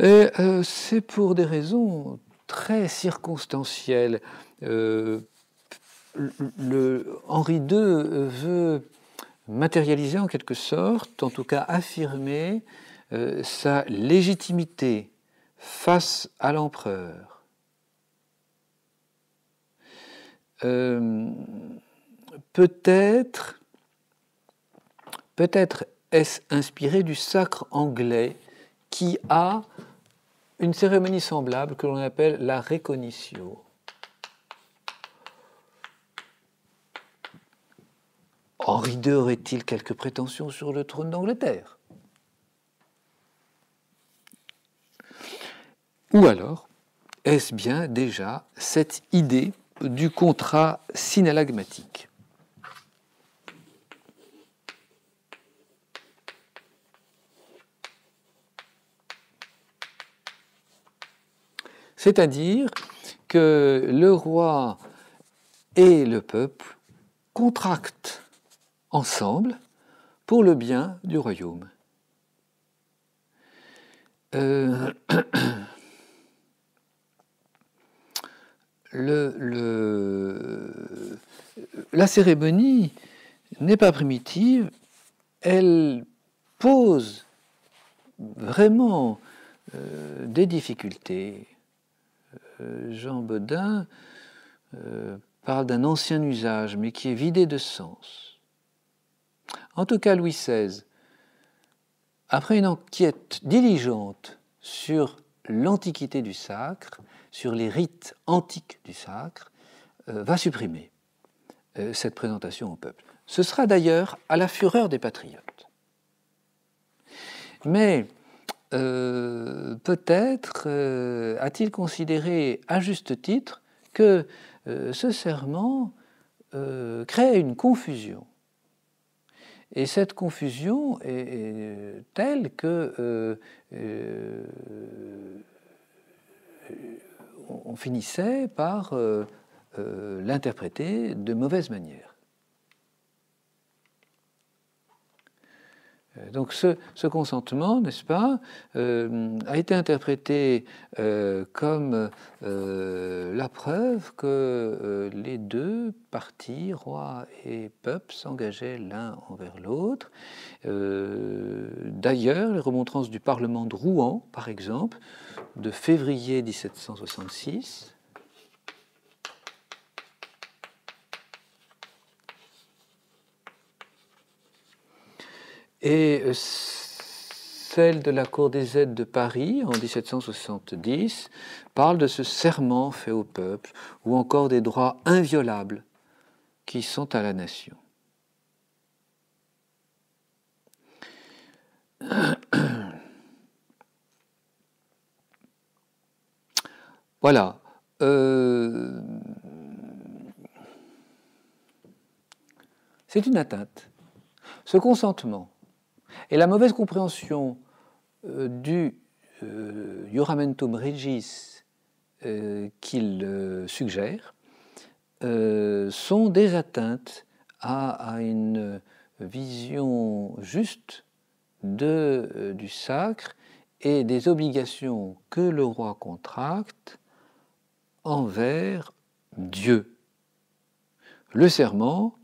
C'est pour des raisons très circonstancielles. Henri II veut matérialiser en quelque sorte, en tout cas affirmer sa légitimité face à l'empereur. Peut-être est-ce inspiré du sacre anglais qui a une cérémonie semblable que l'on appelle la reconitio. Henri II aurait-il quelques prétentions sur le trône d'Angleterre? Ou alors, est-ce bien déjà cette idée du contrat synallagmatique? C'est-à-dire que le roi et le peuple contractent ensemble pour le bien du royaume. La cérémonie n'est pas primitive, elle pose vraiment des difficultés. Jean Bodin parle d'un ancien usage, mais qui est vidé de sens. En tout cas, Louis XVI, après une enquête diligente sur l'antiquité du sacre, sur les rites antiques du sacre, va supprimer cette présentation au peuple. Ce sera d'ailleurs à la fureur des patriotes. Mais peut-être a-t-il considéré à juste titre que ce serment crée une confusion. Et cette confusion est telle que on finissait par l'interpréter de mauvaise manière. Donc ce consentement, n'est-ce pas, a été interprété comme la preuve que les deux partis, roi et peuple, s'engageaient l'un envers l'autre. D'ailleurs, les remontrances du Parlement de Rouen, par exemple, de février 1766, et celle de la Cour des aides de Paris en 1770 parle de ce serment fait au peuple ou encore des droits inviolables qui sont à la nation. Voilà. C'est une atteinte. Ce consentement et la mauvaise compréhension du Juramentum Regis qu'il suggère sont des atteintes à une vision juste du sacre et des obligations que le roi contracte envers Dieu. Le serment,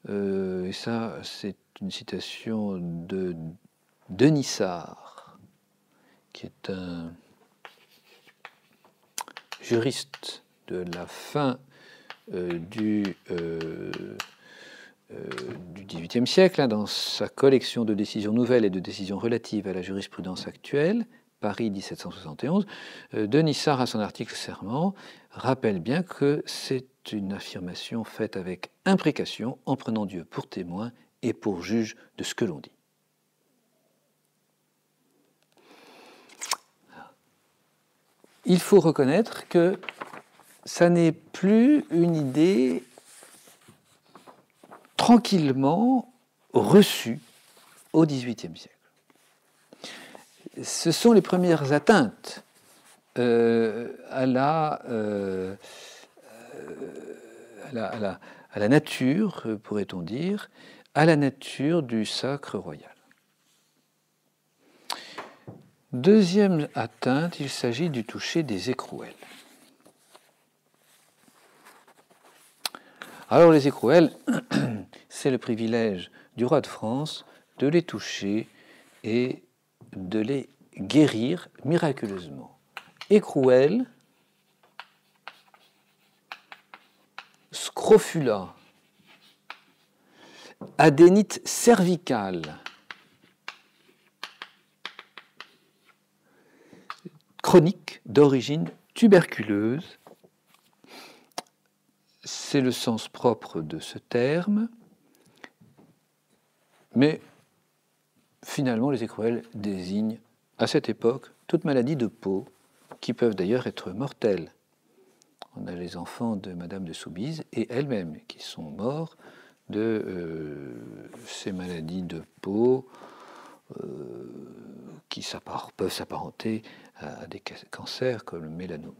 et ça c'est une citation de Denissart, qui est un juriste de la fin du XVIIIe siècle, hein, dans sa collection de décisions nouvelles et de décisions relatives à la jurisprudence actuelle, Paris 1771, Denissart, à son article Serment, rappelle bien que c'est une affirmation faite avec imprécation, en prenant Dieu pour témoin et pour juge de ce que l'on dit. Il faut reconnaître que ça n'est plus une idée tranquillement reçue au XVIIIe siècle. Ce sont les premières atteintes à la nature, pourrait-on dire, à la nature du sacre royal. Deuxième atteinte, il s'agit du toucher des écrouelles. Alors les écrouelles, c'est le privilège du roi de France de les toucher et de les guérir miraculeusement. Écrouelles, scrofula, adénite cervicale, chronique d'origine tuberculeuse, c'est le sens propre de ce terme, mais finalement les écrouelles désignent à cette époque toute maladie de peau qui peuvent d'ailleurs être mortelles. On a les enfants de Madame de Soubise et elle-même qui sont morts de ces maladies de peau qui peuvent s'apparenter à des cancers comme le mélanome.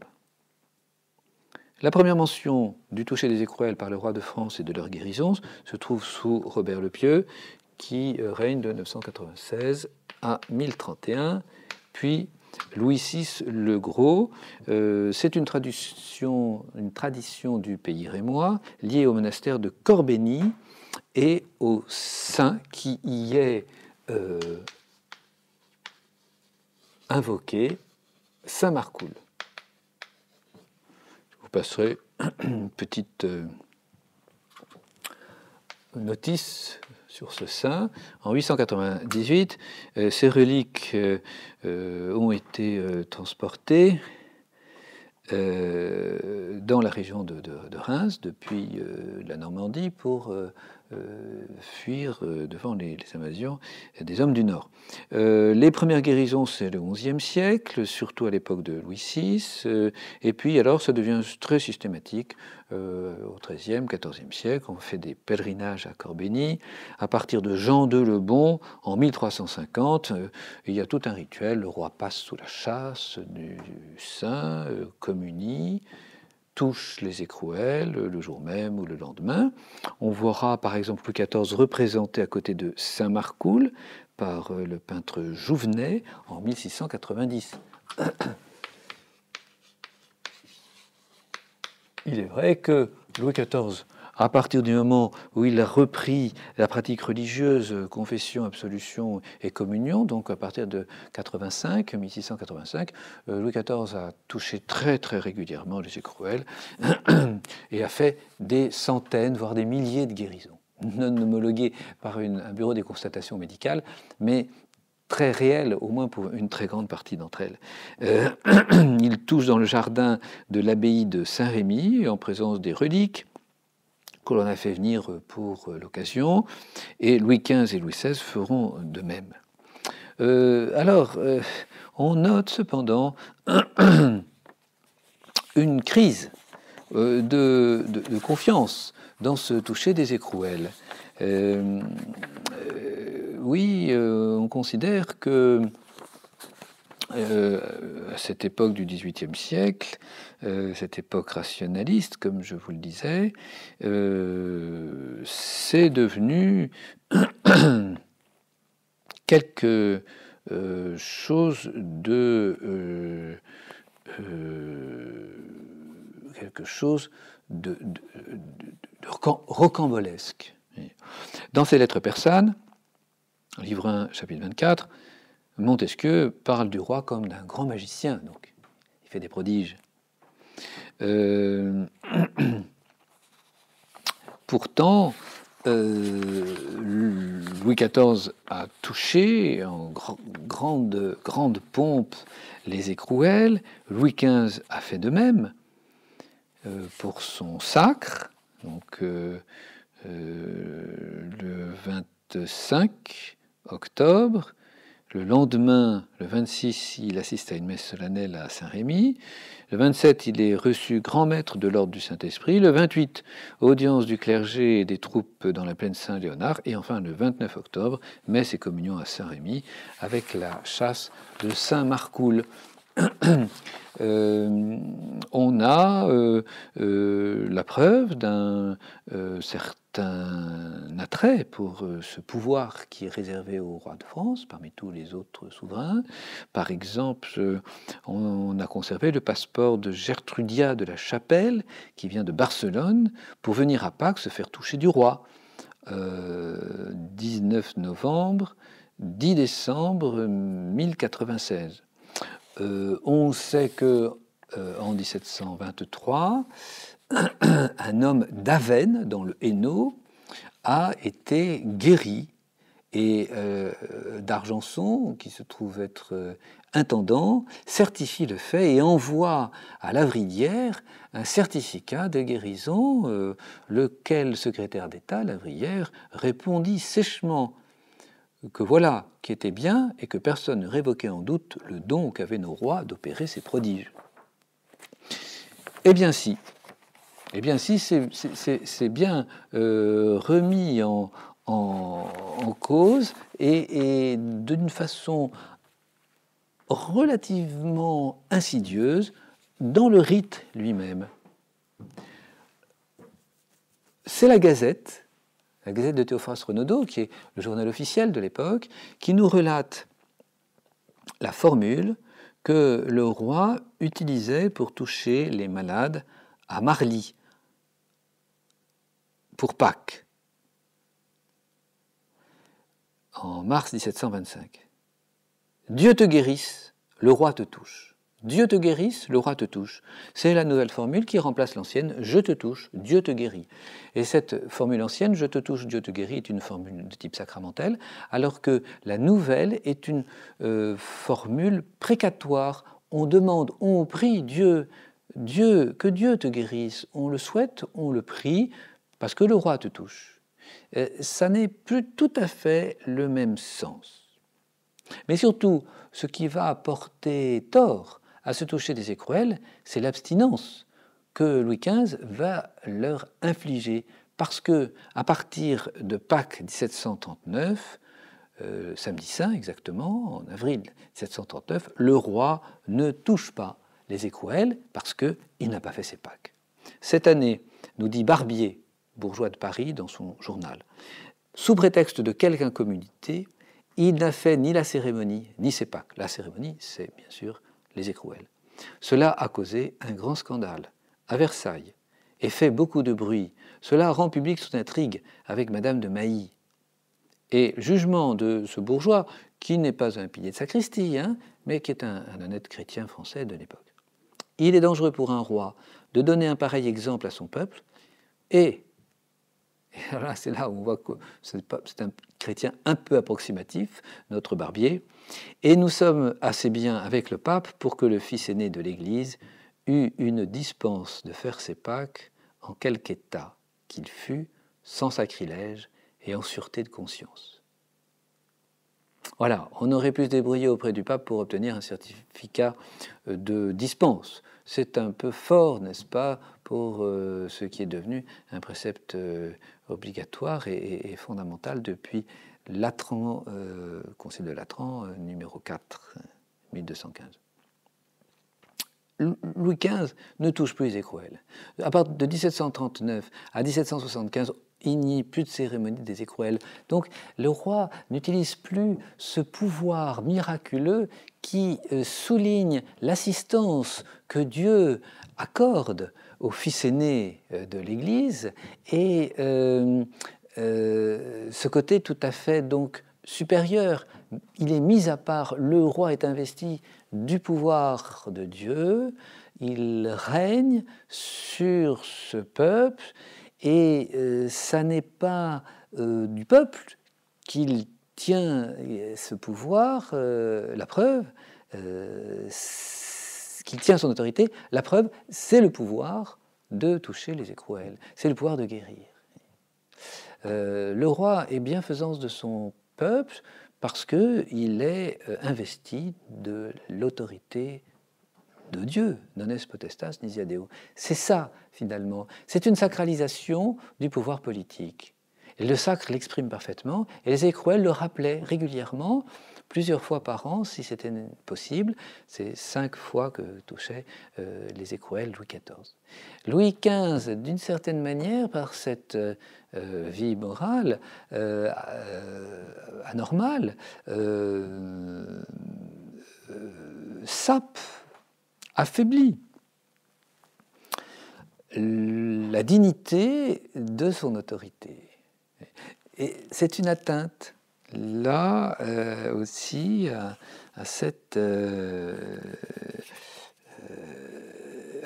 La première mention du toucher des écrouelles par le roi de France et de leur guérison se trouve sous Robert le Pieux, qui règne de 996 à 1031, puis Louis VI le Gros. C'est une tradition du pays rémois liée au monastère de Corbeny et au saint qui y est invoqué, Saint Marcoul. Je vous passerai une petite notice sur ce saint. En 898, ces reliques ont été transportées dans la région de Reims, depuis la Normandie, pour fuir devant les invasions des hommes du Nord. Les premières guérisons, c'est le XIe siècle, surtout à l'époque de Louis VI, et puis alors ça devient très systématique au XIIIe, XIVe siècle. On fait des pèlerinages à Corbeny. À partir de Jean II le Bon, en 1350, il y a tout un rituel. Le roi passe sous la châsse du saint, communie, touche les écrouelles le jour même ou le lendemain. On verra par exemple Louis XIV représenté à côté de Saint Marcoul par le peintre Jouvenet en 1690. Il est vrai que Louis XIV, à partir du moment où il a repris la pratique religieuse, confession, absolution et communion, donc à partir de 1685, Louis XIV a touché très très régulièrement les écrouelles et a fait des centaines, voire des milliers de guérisons, non homologuées par un bureau des constatations médicales, mais très réelles, au moins pour une très grande partie d'entre elles. Il touche dans le jardin de l'abbaye de Saint-Rémy, en présence des reliques que l'on a fait venir pour l'occasion, et Louis XV et Louis XVI feront de même. On note cependant une crise de confiance dans ce toucher des écrouelles. On considère que à cette époque du XVIIIe siècle, cette époque rationaliste, comme je vous le disais, c'est devenu quelque chose de rocambolesque. Dans ses lettres persanes, livre 1, chapitre 24, Montesquieu parle du roi comme d'un grand magicien, donc il fait des prodiges. Pourtant, Louis XIV a touché en grande pompe les écrouelles, Louis XV a fait de même pour son sacre, donc le 25 octobre. Le lendemain, le 26, il assiste à une messe solennelle à Saint-Rémy. Le 27, il est reçu grand maître de l'ordre du Saint-Esprit. Le 28, audience du clergé et des troupes dans la plaine Saint-Léonard. Et enfin, le 29 octobre, messe et communion à Saint-Rémy avec la chasse de Saint-Marcoul. On a la preuve d'un certain un attrait pour ce pouvoir qui est réservé au roi de France parmi tous les autres souverains. Par exemple, on a conservé le passeport de Gertrudia de la Chapelle, qui vient de Barcelone, pour venir à Pâques se faire toucher du roi. 19 novembre, 10 décembre 1096. On sait que en 1723, un homme d'Avesnes, dans le Hainaut, a été guéri, et d'Argenson, qui se trouve être intendant, certifie le fait et envoie à Lavrillière un certificat de guérison, lequel secrétaire d'État, Lavrillière, répondit sèchement que voilà qui était bien et que personne ne révoquait en doute le don qu'avaient nos rois d'opérer ces prodiges. Eh bien si, c'est bien remis en cause et d'une façon relativement insidieuse dans le rite lui-même. C'est la Gazette de Théophraste Renaudot, qui est le journal officiel de l'époque, qui nous relate la formule que le roi utilisait pour toucher les malades à Marly, pour Pâques, en mars 1725. Dieu te guérisse, le roi te touche. Dieu te guérisse, le roi te touche. C'est la nouvelle formule qui remplace l'ancienne « je te touche, Dieu te guérit ». Et cette formule ancienne « je te touche, Dieu te guérit » est une formule de type sacramentel, alors que la nouvelle est une formule précatoire. On demande, on prie Dieu, que Dieu te guérisse. On le souhaite, on le prie, parce que le roi te touche. Ça n'est plus tout à fait le même sens. Mais surtout, ce qui va apporter tort à se toucher des écrouelles, c'est l'abstinence que Louis XV va leur infliger. Parce que, à partir de Pâques 1739, samedi saint exactement, en avril 1739, le roi ne touche pas les écrouelles parce qu'il n'a pas fait ses Pâques. Cette année, nous dit Barbier, bourgeois de Paris, dans son journal, sous prétexte de quelque incommunité, il n'a fait ni la cérémonie, ni ses Pâques. La cérémonie, c'est bien sûr les écrouelles. Cela a causé un grand scandale à Versailles et fait beaucoup de bruit. Cela rend public son intrigue avec Madame de Mailly. Et jugement de ce bourgeois, qui n'est pas un pilier de sacristie, mais qui est un honnête chrétien français de l'époque. Il est dangereux pour un roi de donner un pareil exemple à son peuple, et voilà, c'est là où on voit que c'est un chrétien un peu approximatif, notre Barbier, et nous sommes assez bien avec le pape pour que le fils aîné de l'Église eût une dispense de faire ses Pâques en quelque état qu'il fût, sans sacrilège et en sûreté de conscience. Voilà, on aurait pu se débrouiller auprès du pape pour obtenir un certificat de dispense. C'est un peu fort, n'est-ce pas, pour ce qui est devenu un précepte obligatoire et fondamental depuis Latran, Concile de Latran, numéro 4, 1215. Louis XV ne touche plus les écrouelles. À partir de 1739 à 1775, il n'y a plus de cérémonie des écrouelles. Donc le roi n'utilise plus ce pouvoir miraculeux qui souligne l'assistance que Dieu accorde au fils aîné de l'Église et ce côté tout à fait donc supérieur. Il est mis à part, le roi est investi du pouvoir de Dieu, il règne sur ce peuple et ça n'est pas du peuple qu'il tient ce pouvoir, la preuve, qu'il tient son autorité, la preuve, c'est le pouvoir de toucher les écrouelles, c'est le pouvoir de guérir. Le roi est bienfaisance de son peuple parce qu'il est investi de l'autorité de Dieu, non est potestas nisi ad Deo. C'est ça, finalement. C'est une sacralisation du pouvoir politique. Et le sacre l'exprime parfaitement, et les écrouelles le rappelaient régulièrement, plusieurs fois par an, si c'était possible. C'est 5 fois que touchaient les écrouelles Louis XIV. Louis XV, d'une certaine manière, par cette vie morale anormale, sape, affaiblit la dignité de son autorité. Et c'est une atteinte, là aussi, à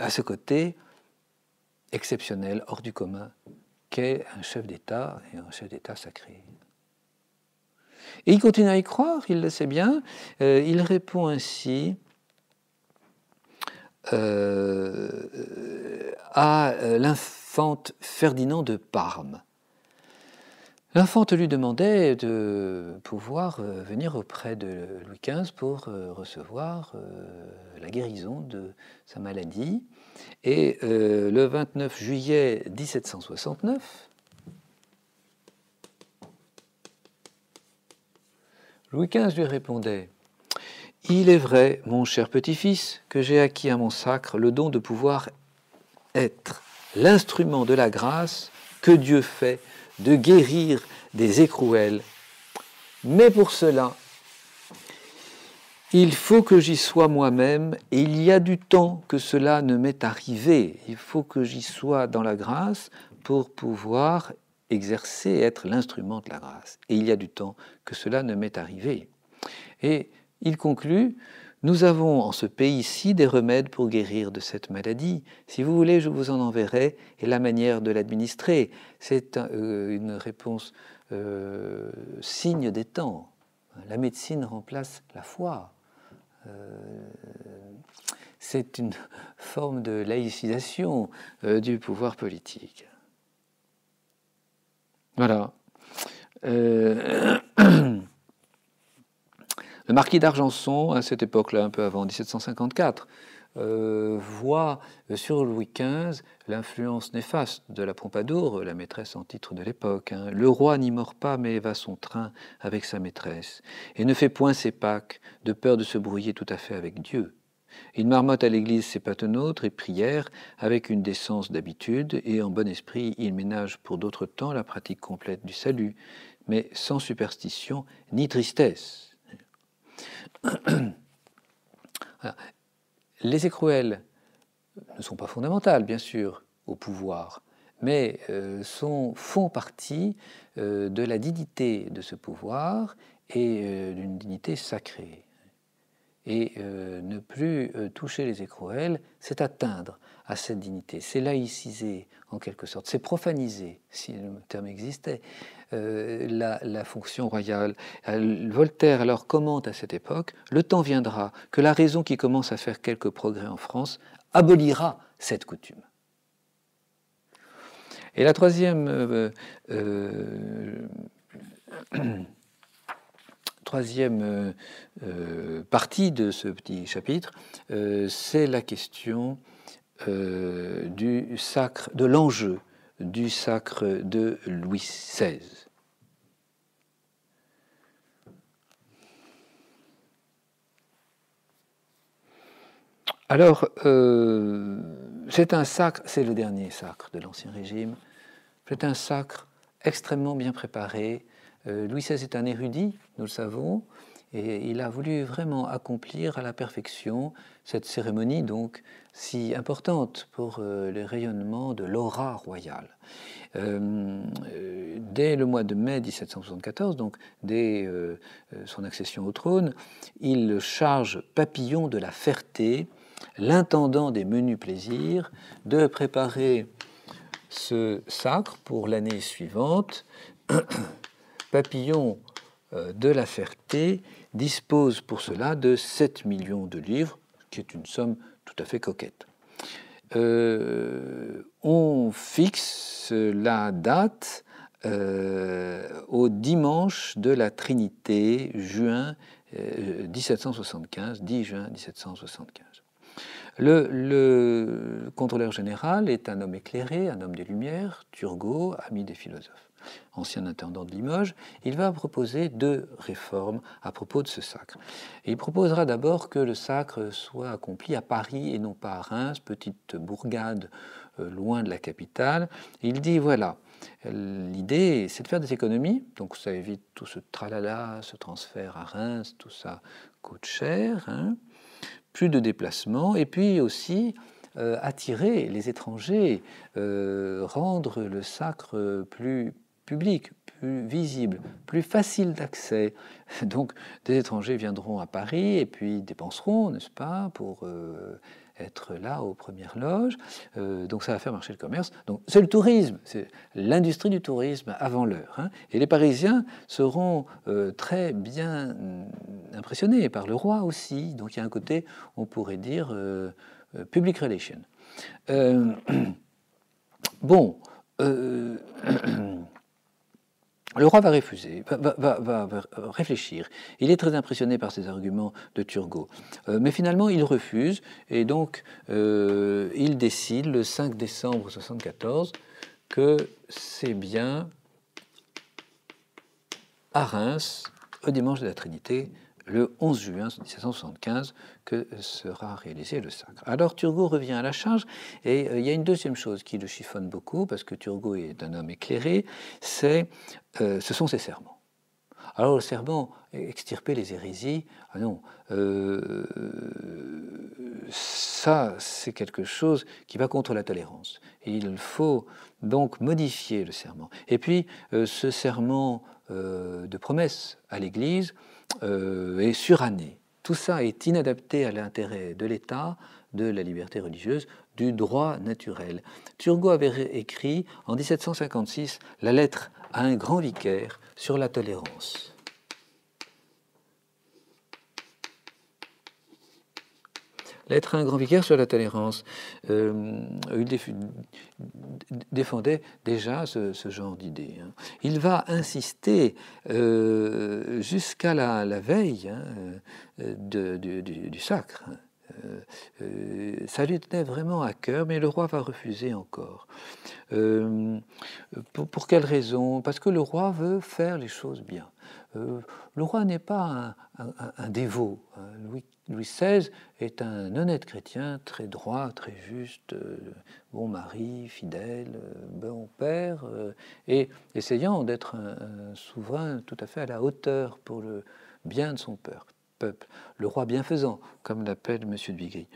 ce côté exceptionnel, hors du commun, qu'est un chef d'État et un chef d'État sacré. Et il continue à y croire, il le sait bien. Il répond ainsi à l'infante Ferdinand de Parme. L'infante lui demandait de pouvoir venir auprès de Louis XV pour recevoir la guérison de sa maladie. Et le 29 juillet 1769, Louis XV lui répondait « Il est vrai, mon cher petit-fils, que j'ai acquis à mon sacre le don de pouvoir être l'instrument de la grâce que Dieu fait de guérir des écrouelles. Mais pour cela, il faut que j'y sois moi-même, et il y a du temps que cela ne m'est arrivé. Il faut que j'y sois dans la grâce pour pouvoir exercer et être l'instrument de la grâce. Et il y a du temps que cela ne m'est arrivé. » Et il conclut « Nous avons en ce pays-ci des remèdes pour guérir de cette maladie. Si vous voulez, je vous en enverrai et la manière de l'administrer. » C'est une réponse signe des temps. La médecine remplace la foi. C'est une forme de laïcisation du pouvoir politique. Voilà. Le marquis d'Argenson, à cette époque-là, un peu avant 1754, voit sur Louis XV l'influence néfaste de la Pompadour, la maîtresse en titre de l'époque. Hein. Le roi n'y mord pas, mais va son train avec sa maîtresse, et ne fait point ses Pâques, de peur de se brouiller tout à fait avec Dieu. Il marmotte à l'église ses patenôtres et prières avec une décence d'habitude, et en bon esprit, il ménage pour d'autres temps la pratique complète du salut, mais sans superstition ni tristesse. Voilà. Les écrouelles ne sont pas fondamentales, bien sûr, au pouvoir, mais font partie de la dignité de ce pouvoir et d'une dignité sacrée. Et ne plus toucher les écrouelles, c'est atteindre à cette dignité, c'est laïciser en quelque sorte, c'est profaniser, si le terme existait, la fonction royale. Voltaire alors commente à cette époque « Le temps viendra que la raison qui commence à faire quelques progrès en France abolira cette coutume ». Et la troisième partie de ce petit chapitre, c'est la question du sacre, de l'enjeu du sacre de Louis XVI. Alors, c'est un sacre, c'est le dernier sacre de l'Ancien Régime, c'est un sacre extrêmement bien préparé. Louis XVI est un érudit, nous le savons, et il a voulu vraiment accomplir à la perfection cette cérémonie donc si importante pour le rayonnement de l'aura royale. Dès le mois de mai 1774, donc dès son accession au trône, il charge Papillon de la Ferté, l'intendant des menus plaisirs, de préparer ce sacre pour l'année suivante. Papillon de la Ferté dispose pour cela de 7 millions de livres, qui est une somme tout à fait coquette. On fixe la date au dimanche de la Trinité, juin 1775, 10 juin 1775. Le contrôleur général est un homme éclairé, un homme des Lumières, Turgot, ami des philosophes. ancien intendant de Limoges, il va proposer 2 réformes à propos de ce sacre. Et il proposera d'abord que le sacre soit accompli à Paris et non pas à Reims, petite bourgade loin de la capitale. Il dit voilà, l'idée c'est de faire des économies, donc ça évite tout ce tralala, ce transfert à Reims, tout ça coûte cher, hein, plus de déplacements, et puis aussi attirer les étrangers, rendre le sacre plus public, plus visible, plus facile d'accès. Donc des étrangers viendront à Paris et puis dépenseront, n'est-ce pas, pour être là aux premières loges. Donc ça va faire marcher le commerce. Donc c'est le tourisme, c'est l'industrie du tourisme avant l'heure. Hein. Et les Parisiens seront très bien impressionnés par le roi aussi. Donc il y a un côté, on pourrait dire, public relation. Bon, le roi va refuser, va réfléchir. Il est très impressionné par ces arguments de Turgot. Mais finalement, il refuse. Et donc, il décide le 5 décembre 1974 que c'est bien à Reims, au dimanche de la Trinité, le 11 juin 1775, que sera réalisé le sacre. Alors Turgot revient à la charge, et il y a une deuxième chose qui le chiffonne beaucoup, parce que Turgot est un homme éclairé, ce sont ses serments. Alors le serment, extirper les hérésies, ah non, ça c'est quelque chose qui va contre la tolérance. Et il faut donc modifier le serment. Et puis ce serment de promesse à l'Église est suranné. Tout ça est inadapté à l'intérêt de l'État, de la liberté religieuse, du droit naturel. Turgot avait écrit en 1756 la lettre à un grand vicaire sur la tolérance. Lettre à un grand vicaire sur la tolérance. Il défendait déjà ce genre d'idée. Hein. Il va insister jusqu'à la veille du sacre. Ça lui tenait vraiment à cœur, mais le roi va refuser encore. Pour quelle raison? Parce que le roi veut faire les choses bien. Le roi n'est pas un dévot. Louis XVI est un honnête chrétien, très droit, très juste, bon mari, fidèle, bon père, et essayant d'être un souverain tout à fait à la hauteur pour le bien de son peuple. Le roi bienfaisant, comme l'appelle M. de Vigry.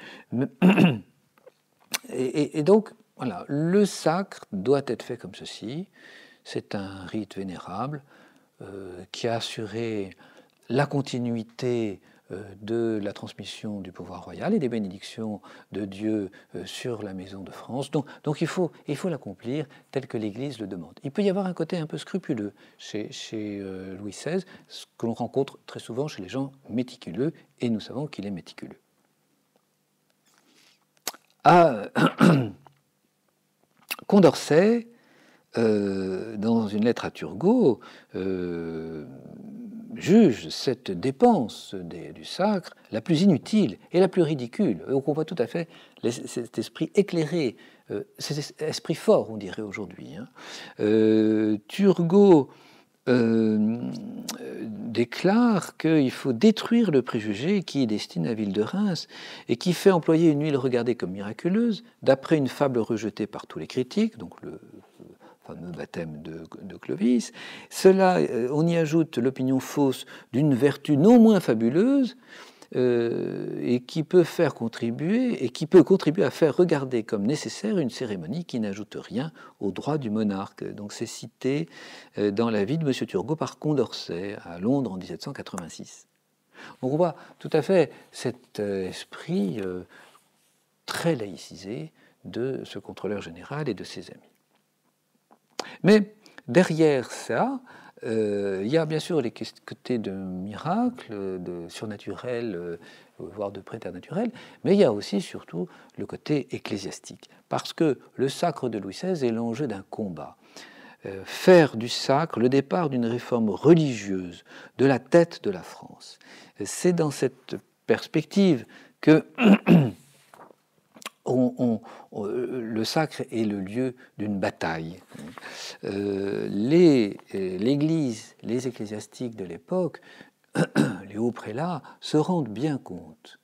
Et donc, voilà, le sacre doit être fait comme ceci. C'est un rite vénérable qui a assuré la continuité de la transmission du pouvoir royal et des bénédictions de Dieu sur la maison de France. Donc il faut l'accomplir tel que l'Église le demande. Il peut y avoir un côté un peu scrupuleux chez Louis XVI, ce que l'on rencontre très souvent chez les gens méticuleux, et nous savons qu'il est méticuleux. Condorcet, dans une lettre à Turgot, juge cette dépense du sacre la plus inutile et la plus ridicule. Donc on voit tout à fait cet esprit éclairé, cet esprit fort, on dirait aujourd'hui. Hein. Turgot déclare qu'il faut détruire le préjugé qui destine la ville de Reims et qui fait employer une huile regardée comme miraculeuse, d'après une fable rejetée par tous les critiques, donc le fameux baptême de Clovis. Cela, on y ajoute l'opinion fausse d'une vertu non moins fabuleuse et qui peut contribuer à faire regarder comme nécessaire une cérémonie qui n'ajoute rien aux droits du monarque. Donc c'est cité dans la vie de M. Turgot par Condorcet à Londres en 1786. Donc on voit tout à fait cet esprit très laïcisé de ce contrôleur général et de ses amis. Mais derrière ça, il y a bien sûr les côtés de miracles, de surnaturel, voire de préternaturel, mais il y a aussi surtout le côté ecclésiastique, parce que le sacre de Louis XVI est l'enjeu d'un combat. Faire du sacre le départ d'une réforme religieuse de la tête de la France. C'est dans cette perspective que le sacre est le lieu d'une bataille. L'Église, les ecclésiastiques de l'époque, les hauts prélats, se rendent bien compte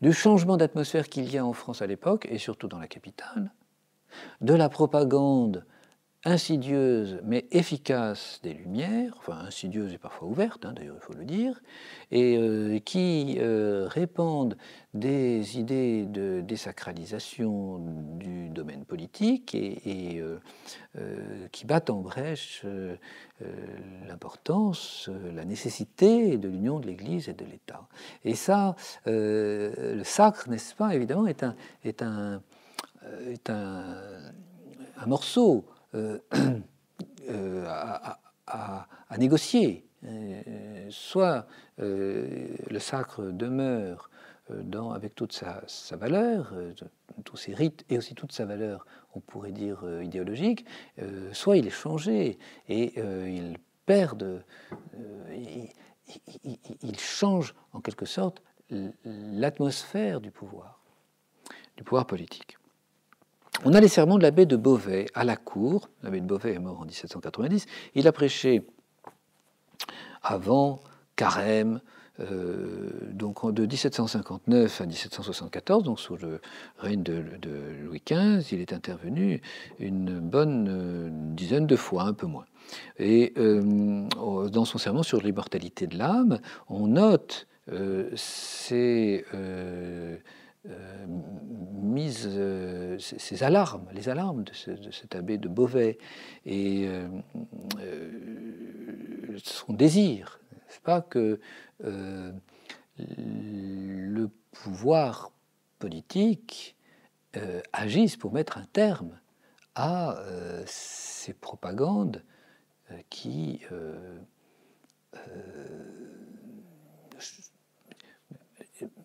du changement d'atmosphère qu'il y a en France à l'époque, et surtout dans la capitale, de la propagande insidieuse mais efficace des Lumières, enfin insidieuse et parfois ouverte, d'ailleurs il faut le dire, et qui répandent des idées de désacralisation du domaine politique et qui battent en brèche l'importance, la nécessité de l'union de l'Église et de l'État. Et ça, le sacre, n'est-ce pas, évidemment, est un morceau à négocier. Soit le sacre demeure avec toute sa valeur, tous ses rites et aussi toute sa valeur, on pourrait dire idéologique, soit il est changé et il perd, il change en quelque sorte l'atmosphère du pouvoir politique. On a les sermons de l'abbé de Beauvais à la cour. L'abbé de Beauvais est mort en 1790. Il a prêché avant Carême, donc de 1759 à 1774, donc sous le règne de Louis XV. Il est intervenu une bonne dizaine de fois, un peu moins. Et dans son sermon sur l'immortalité de l'âme, on note ces alarmes, les alarmes de cet abbé de Beauvais et son désir, n'est-ce pas, que le pouvoir politique agisse pour mettre un terme à ces propagandes qui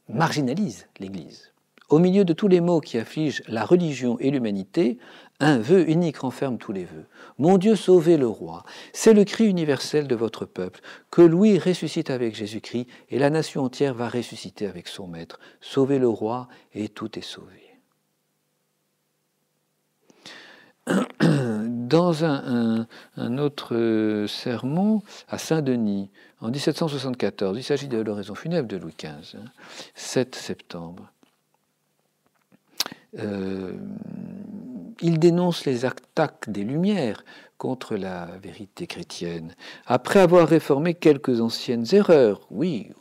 marginalisent l'Église. Au milieu de tous les maux qui affligent la religion et l'humanité, un vœu unique renferme tous les vœux. Mon Dieu, sauvez le roi. C'est le cri universel de votre peuple. Que Louis ressuscite avec Jésus-Christ et la nation entière va ressusciter avec son maître. Sauvez le roi et tout est sauvé. Dans un autre sermon à Saint-Denis, en 1774, il s'agit de l'oraison funèbre de Louis XV, 7 septembre. Il dénonce les attaques des Lumières contre la vérité chrétienne. Après avoir réformé quelques anciennes erreurs, oui,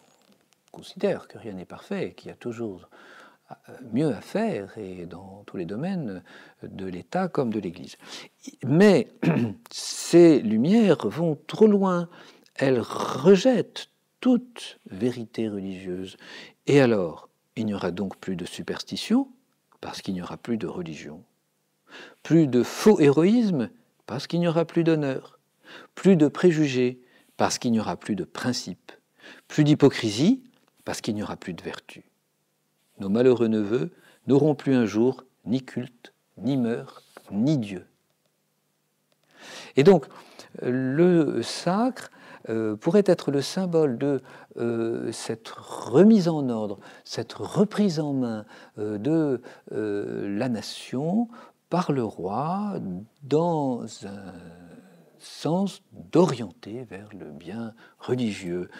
on considère que rien n'est parfait, qu'il y a toujours mieux à faire, et dans tous les domaines de l'État comme de l'Église. Mais ces Lumières vont trop loin. Elles rejettent toute vérité religieuse. Et alors, il n'y aura donc plus de superstition, parce qu'il n'y aura plus de religion. Plus de faux héroïsme, parce qu'il n'y aura plus d'honneur. Plus de préjugés, parce qu'il n'y aura plus de principes. Plus d'hypocrisie, parce qu'il n'y aura plus de vertu. Nos malheureux neveux n'auront plus un jour ni culte, ni mœurs, ni Dieu. Et donc, le sacre pourrait être le symbole de cette remise en ordre, cette reprise en main de la nation par le roi dans un sens d'orienter vers le bien religieux,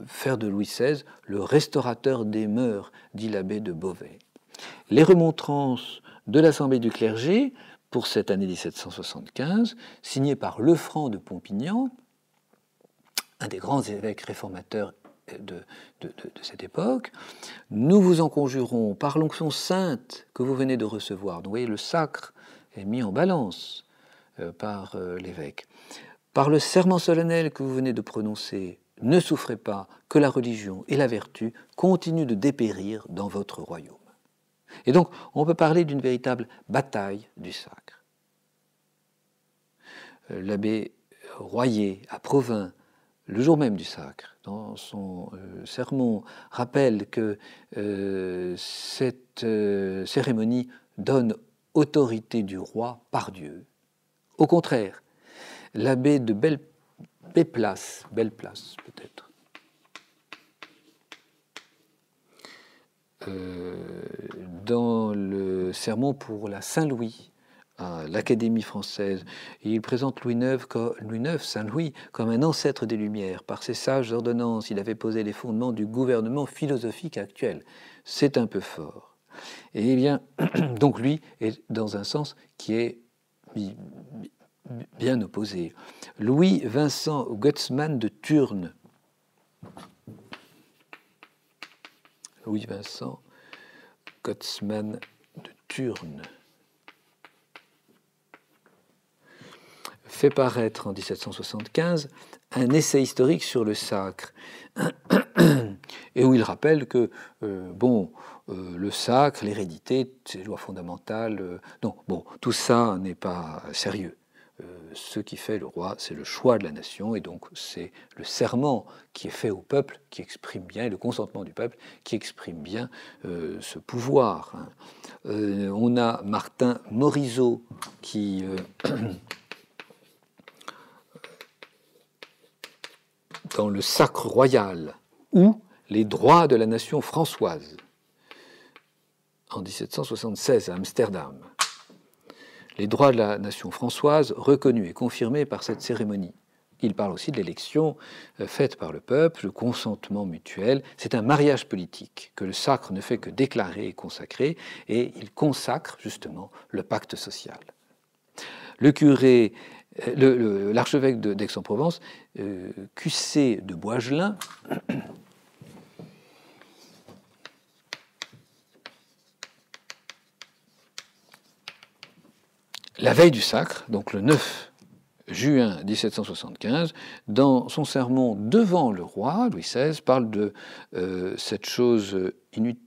faire de Louis XVI le restaurateur des mœurs, dit l'abbé de Beauvais. Les remontrances de l'Assemblée du clergé pour cette année 1775, signées par Lefranc de Pompignan, un des grands évêques réformateurs de cette époque. Nous vous en conjurons par l'onction sainte que vous venez de recevoir. Donc vous voyez, le sacre est mis en balance par l'évêque. Par le serment solennel que vous venez de prononcer, ne souffrez pas que la religion et la vertu continuent de dépérir dans votre royaume. Et donc, on peut parler d'une véritable bataille du sacre. L'abbé Royer, à Provins, le jour même du sacre, dans son sermon, rappelle que cette cérémonie donne autorité du roi par Dieu. Au contraire, l'abbé de Belleplace peut-être, dans le sermon pour la Saint-Louis, à l'Académie française. Et il présente Louis IX, Saint-Louis, comme un ancêtre des Lumières. Par ses sages ordonnances, il avait posé les fondements du gouvernement philosophique actuel. C'est un peu fort. Et bien, donc lui est dans un sens qui est bien opposé. Louis-Vincent Gutmann de Turne. Louis-Vincent Gutmann de Turne fait paraître en 1775 un essai historique sur le sacre, et où il rappelle que le sacre, l'hérédité, ces lois fondamentales, non, bon, tout ça n'est pas sérieux. Ce qui fait le roi, c'est le choix de la nation, et donc c'est le serment qui est fait au peuple qui exprime bien, et le consentement du peuple qui exprime bien ce pouvoir. On a Martin Morisot qui dans le Sacre royal ou les droits de la nation françoise en 1776 à Amsterdam. Les droits de la nation françoise reconnus et confirmés par cette cérémonie. Il parle aussi de l'élection faite par le peuple, le consentement mutuel. C'est un mariage politique que le sacre ne fait que déclarer et consacrer, et il consacre justement le pacte social. Le curé, l'archevêque d'Aix-en-Provence, Cussé de Boisgelin, la veille du sacre, donc le 9 juin 1775, dans son sermon devant le roi, Louis XVI, parle de cette chose inutile,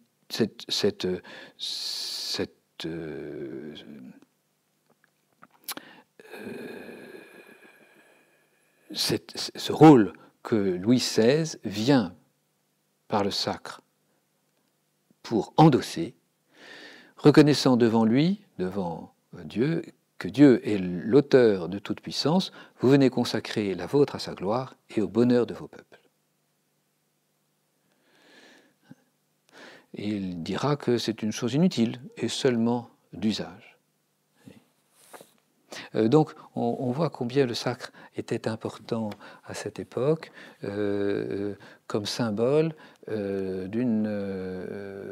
ce rôle que Louis XVI vient par le sacre pour endosser, reconnaissant devant lui, devant Dieu, que Dieu est l'auteur de toute puissance, vous venez consacrer la vôtre à sa gloire et au bonheur de vos peuples. Et il dira que c'est une chose inutile et seulement d'usage. Donc on voit combien le sacre était important à cette époque comme symbole d'une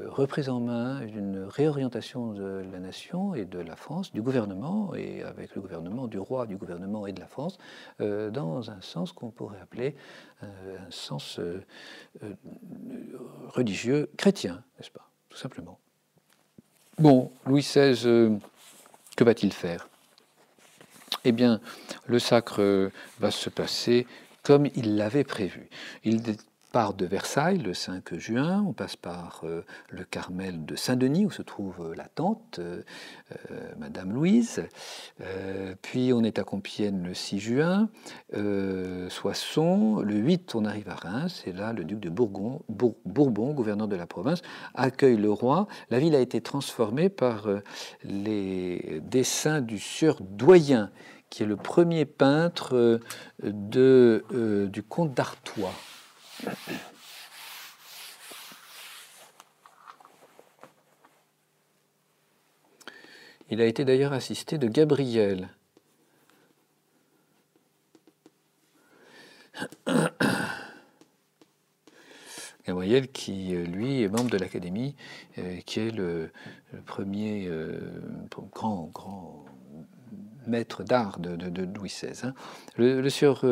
reprise en main, d'une réorientation de la nation et de la France, du gouvernement, et avec le gouvernement du roi, du gouvernement et de la France, dans un sens qu'on pourrait appeler un sens religieux chrétien, n'est-ce pas, tout simplement. Bon, Louis XVI, que va-t-il faire ? Eh bien, le sacre va se passer comme il l'avait prévu. Il part de Versailles le 5 juin, on passe par le Carmel de Saint-Denis, où se trouve la tante, Madame Louise, puis on est à Compiègne le 6 juin, Soissons, le 8 on arrive à Reims, et là le duc de Bourbon, gouverneur de la province, accueille le roi. La ville a été transformée par les dessins du sieur Doyen, qui est le premier peintre du comte d'Artois. Il a été d'ailleurs assisté de Gabriel. Gabriel qui, lui, est membre de l'Académie, qui est le premier grand maître d'art de Louis XVI. Le sieur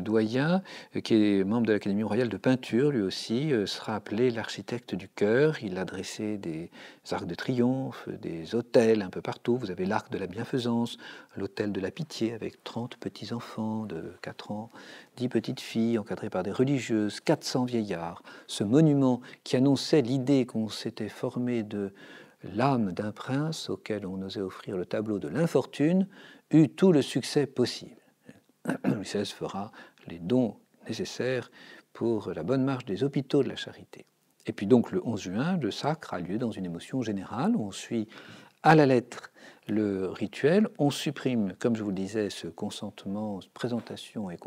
Doyen, qui est membre de l'Académie royale de peinture, lui aussi, sera appelé l'architecte du cœur. Il a dressé des arcs de triomphe, des autels un peu partout. Vous avez l'arc de la bienfaisance, l'autel de la pitié avec 30 petits-enfants de 4 ans, 10 petites filles encadrées par des religieuses, 400 vieillards. Ce monument qui annonçait l'idée qu'on s'était formé de l'âme d'un prince auquel on osait offrir le tableau de l'infortune, eut tout le succès possible. Louis XVI fera les dons nécessaires pour la bonne marche des hôpitaux de la charité. Et puis donc le 11 juin, le sacre a lieu dans une émotion générale. On suit à la lettre le rituel, on supprime, comme je vous le disais, ce consentement, présentation et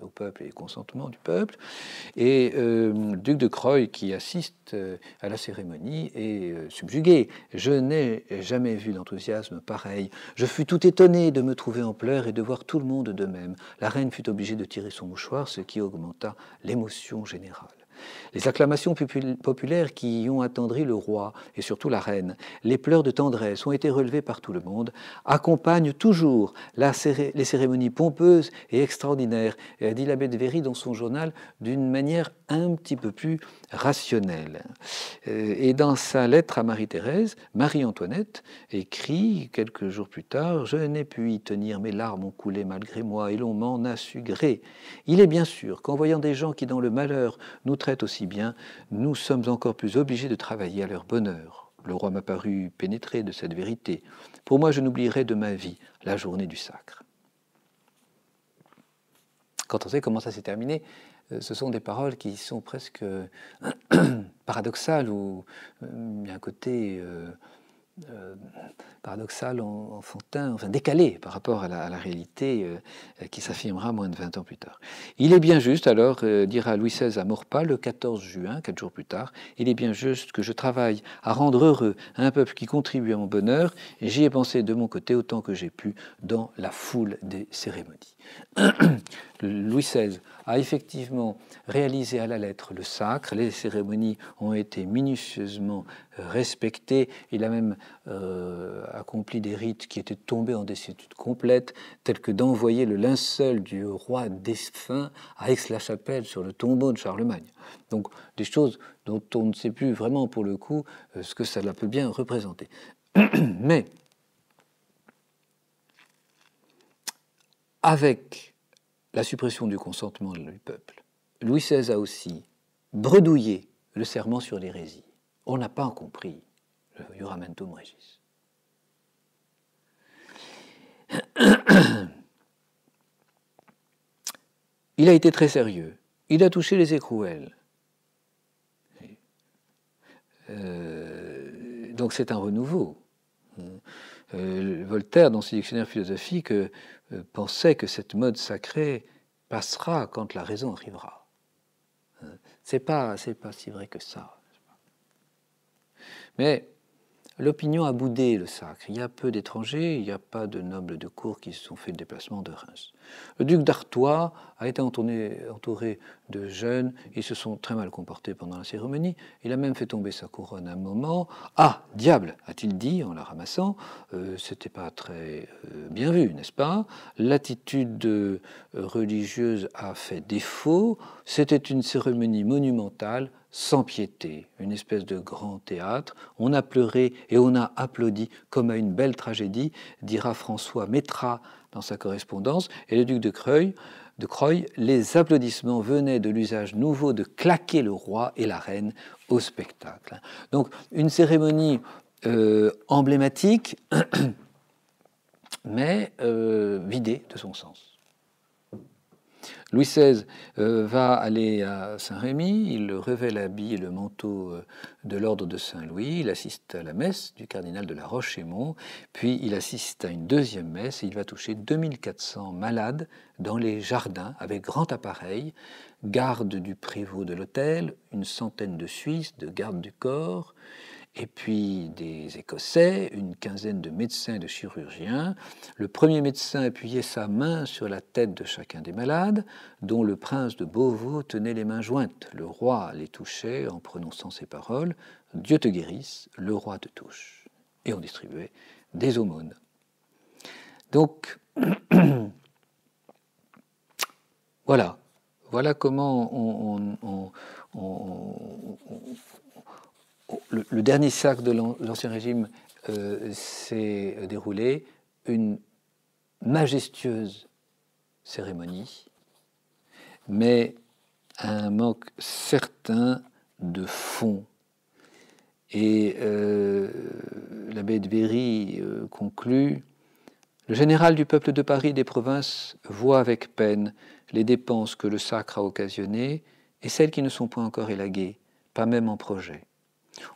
au peuple et consentement du peuple, et le duc de Croy, qui assiste à la cérémonie, est subjugué. Je n'ai jamais vu d'enthousiasme pareil. Je fus tout étonné de me trouver en pleurs et de voir tout le monde de même. La reine fut obligée de tirer son mouchoir, ce qui augmenta l'émotion générale. Les acclamations populaires qui y ont attendri le roi et surtout la reine, les pleurs de tendresse ont été relevés par tout le monde, accompagnent toujours les cérémonies pompeuses et extraordinaires, et a dit l'abbé de Véry dans son journal d'une manière un petit peu plus rationnelle. Et dans sa lettre à Marie-Thérèse, Marie-Antoinette écrit quelques jours plus tard « Je n'ai pu y tenir, mes larmes ont coulé malgré moi et l'on m'en a su gré. Il est bien sûr qu'en voyant des gens qui dans le malheur nous traitent aussi bien, nous sommes encore plus obligés de travailler à leur bonheur. Le roi m'a paru pénétré de cette vérité. Pour moi, je n'oublierai de ma vie la journée du sacre. » Quand on sait comment ça s'est terminé, ce sont des paroles qui sont presque paradoxales, ou il y a un côté paradoxal, enfantin, enfin décalé par rapport à la réalité qui s'affirmera moins de 20 ans plus tard. Il est bien juste, alors, dira Louis XVI à Maurepas le 14 juin, 4 jours plus tard, il est bien juste que je travaille à rendre heureux un peuple qui contribue à mon bonheur, et j'y ai pensé de mon côté autant que j'ai pu dans la foule des cérémonies. Louis XVI a effectivement réalisé à la lettre le sacre, les cérémonies ont été minutieusement respectées, il a même accompli des rites qui étaient tombés en désuétude complète, tels que d'envoyer le linceul du roi défunt à Aix-la-Chapelle sur le tombeau de Charlemagne. Donc des choses dont on ne sait plus vraiment pour le coup ce que ça peut bien représenter. Mais avec la suppression du consentement du peuple, Louis XVI a aussi bredouillé le serment sur l'hérésie. On n'a pas compris le Juramentum Regis. Il a été très sérieux. Il a touché les écrouelles. Donc c'est un renouveau. Voltaire, dans ses dictionnaires philosophiques, pensait que cette mode sacrée passera quand la raison arrivera. C'est pas si vrai que ça. Mais l'opinion a boudé le sacre. Il y a peu d'étrangers, il n'y a pas de nobles de cour qui se sont fait le déplacement de Reims. Le duc d'Artois a été entouré de jeunes, ils se sont très mal comportés pendant la cérémonie, il a même fait tomber sa couronne à un moment. « Ah, diable !» a-t-il dit en la ramassant, c'était pas très bien vu, n'est-ce pas? L'attitude religieuse a fait défaut, c'était une cérémonie monumentale, sans piété, une espèce de grand théâtre. On a pleuré et on a applaudi comme à une belle tragédie, dira François Métras dans sa correspondance. Et le duc de Croy, les applaudissements venaient de l'usage nouveau de claquer le roi et la reine au spectacle. Donc une cérémonie emblématique, mais vidée de son sens. Louis XVI va aller à Saint-Rémy, il revêt l'habit et le manteau de l'ordre de Saint-Louis, il assiste à la messe du cardinal de la Roche-Aymon, puis il assiste à une deuxième messe et il va toucher 2400 malades dans les jardins avec grand appareil, garde du prévôt de l'hôtel, une centaine de Suisses, de gardes du corps, et puis des Écossais, une quinzaine de médecins et de chirurgiens. Le premier médecin appuyait sa main sur la tête de chacun des malades, dont le prince de Beauvau tenait les mains jointes. Le roi les touchait en prononçant ces paroles « Dieu te guérisse, le roi te touche ». Et on distribuait des aumônes. Donc, voilà comment le dernier sacre de l'Ancien Régime s'est déroulé, une majestueuse cérémonie, mais un manque certain de fond. Et l'abbé de Véry conclut « Le général du peuple de Paris et des provinces voit avec peine les dépenses que le sacre a occasionnées et celles qui ne sont point encore élaguées, pas même en projet.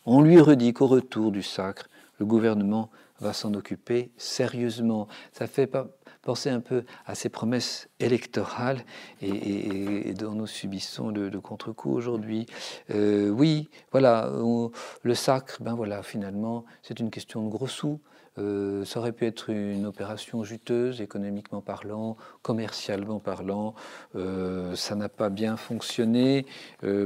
On lui redit qu'au retour du sacre, le gouvernement va s'en occuper sérieusement. Ça fait penser un peu à ces promesses électorales et dont nous subissons le contre-coup aujourd'hui. Oui, voilà, le sacre, ben voilà, finalement, c'est une question de gros sous. Ça aurait pu être une opération juteuse, économiquement parlant, commercialement parlant. Ça n'a pas bien fonctionné.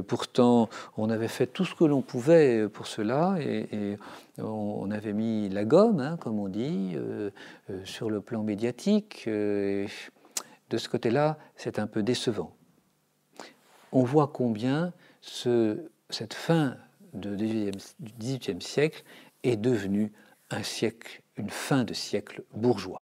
Pourtant, on avait fait tout ce que l'on pouvait pour cela et on avait mis la gomme, hein, comme on dit, sur le plan médiatique. De ce côté-là, c'est un peu décevant. On voit combien cette fin du XVIIIe siècle est devenue un siècle, une fin de siècle bourgeois.